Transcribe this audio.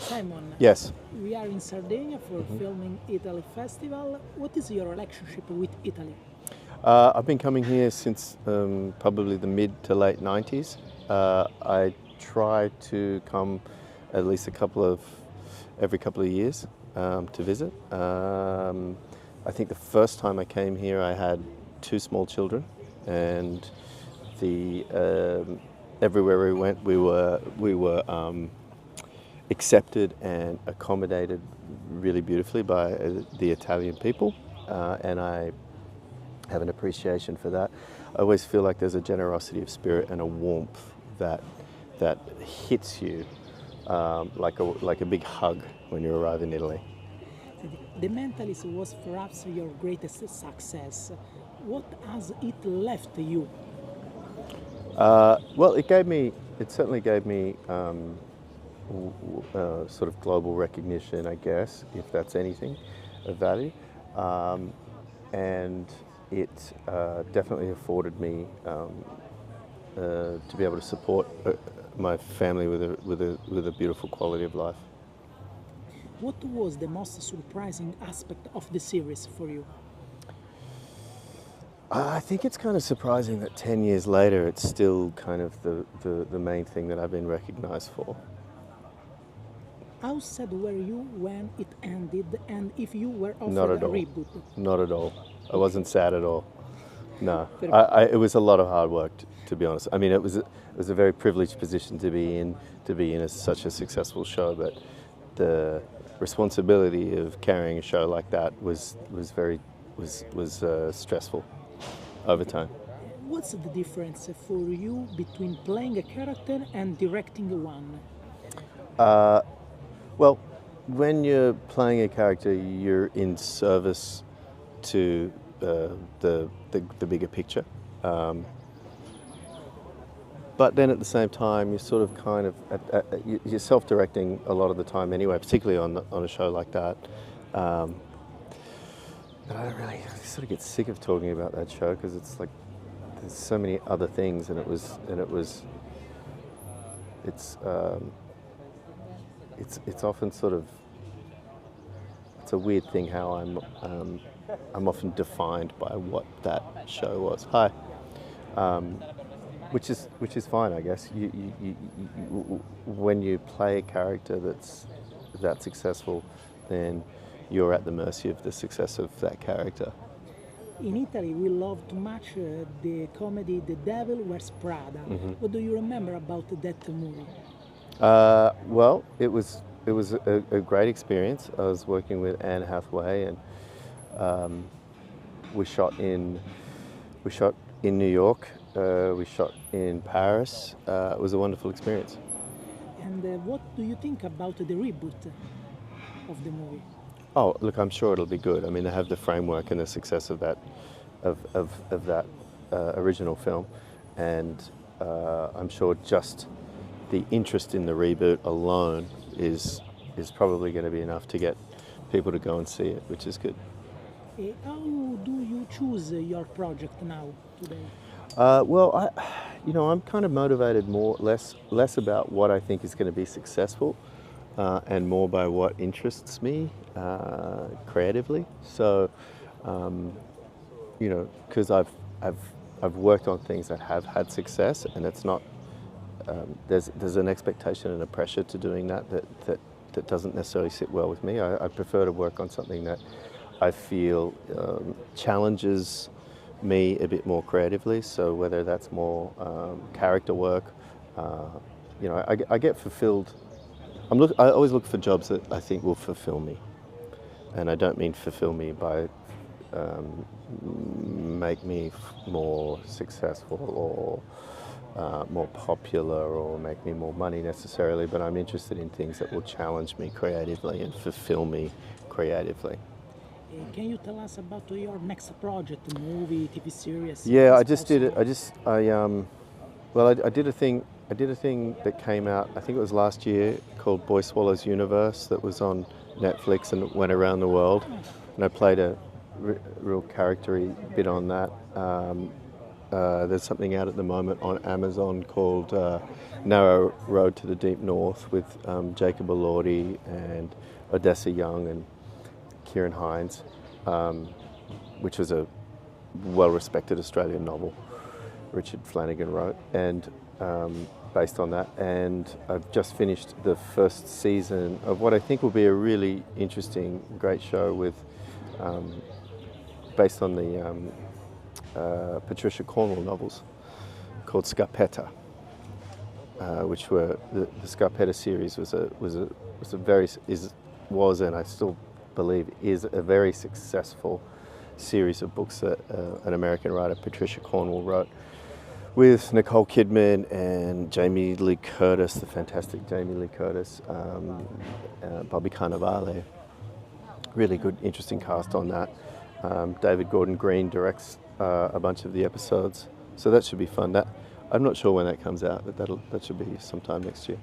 Simon, Yes. we are in Sardegna for filming Italy Festival. What is your relationship with Italy? I've been coming here since probably the mid to late 90s. I try to come at least every couple of years to visit. I think the first time I came here I had two small children, and everywhere we went we were accepted and accommodated really beautifully by the Italian people, and I have an appreciation for that. I always feel like there's a generosity of spirit and a warmth that hits you like a big hug when you arrive in Italy. The Mentalist was perhaps your greatest success. What has it left you? Well, it certainly gave me sort of global recognition, I guess, if that's anything of value. And it definitely afforded me to be able to support my family with a beautiful quality of life. What was the most surprising aspect of the series for you? I think it's kind of surprising that 10 years later it's still kind of the main thing that I've been recognized for. How sad were you when it ended, and if you were Not offered at a all. reboot? Not at all. I wasn't sad at all. No, Perfect. it was a lot of hard work, to be honest. I mean, it was a very privileged position to be in such a successful show, but the responsibility of carrying a show like that was stressful over time. What's the difference for you between playing a character and directing one? Well, when you're playing a character, you're in service to the bigger picture. But then at the same time, you're sort of kind of you're self-directing a lot of the time anyway, particularly on a show like that. But I sort of get sick of talking about that show because it's like there's so many other things, and it's often sort of, it's a weird thing how I'm often defined by what that show was. Hi. Which is fine, I guess. When you play a character that's that successful, then you're at the mercy of the success of that character. In Italy, we love too much the comedy The Devil Wears Prada. What do you remember about that movie? Well, it was a great experience. I was working with Anne Hathaway, and we shot in New York. We shot in Paris. It was a wonderful experience. And what do you think about the reboot of the movie? Oh, look, I'm sure it'll be good. I mean, they have the framework and the success of that original film, and I'm sure just the interest in the reboot alone is probably going to be enough to get people to go and see it, which is good. How do you choose your project now, today? Well, I'm kind of motivated less about what I think is going to be successful, and more by what interests me creatively. So, because I've worked on things that have had success, and it's not there's an expectation and a pressure to doing that doesn't necessarily sit well with me. I prefer to work on something that I feel challenges me a bit more creatively. So whether that's more character work, I get fulfilled. I always look for jobs that I think will fulfill me, and I don't mean fulfill me by make me more successful or more popular or make me more money necessarily, but I'm interested in things that will challenge me creatively and fulfill me creatively. Can you tell us about your next project, movie, TV series? Yeah, I just did it. I did a thing. I did a thing that came out, I think it was last year, called Boy Swallows Universe, that was on Netflix and went around the world. And I played a real character-y bit on that. There's something out at the moment on Amazon called Narrow Road to the Deep North with Jacob Elordi and Odessa Young and Kieran Hines, which was a well-respected Australian novel Richard Flanagan wrote, and based on that. And I've just finished the first season of what I think will be a really interesting, great show with, based on the Patricia Cornwell novels called Scarpetta, which were the Scarpetta series was and I still believe is a very successful series of books that an American writer, Patricia Cornwell, wrote with Nicole Kidman and Jamie Lee Curtis, the fantastic Jamie Lee Curtis, Bobby Cannavale. Really good, interesting cast on that. David Gordon Green directs a bunch of the episodes, so that should be fun. I'm not sure when that comes out, but that should be sometime next year.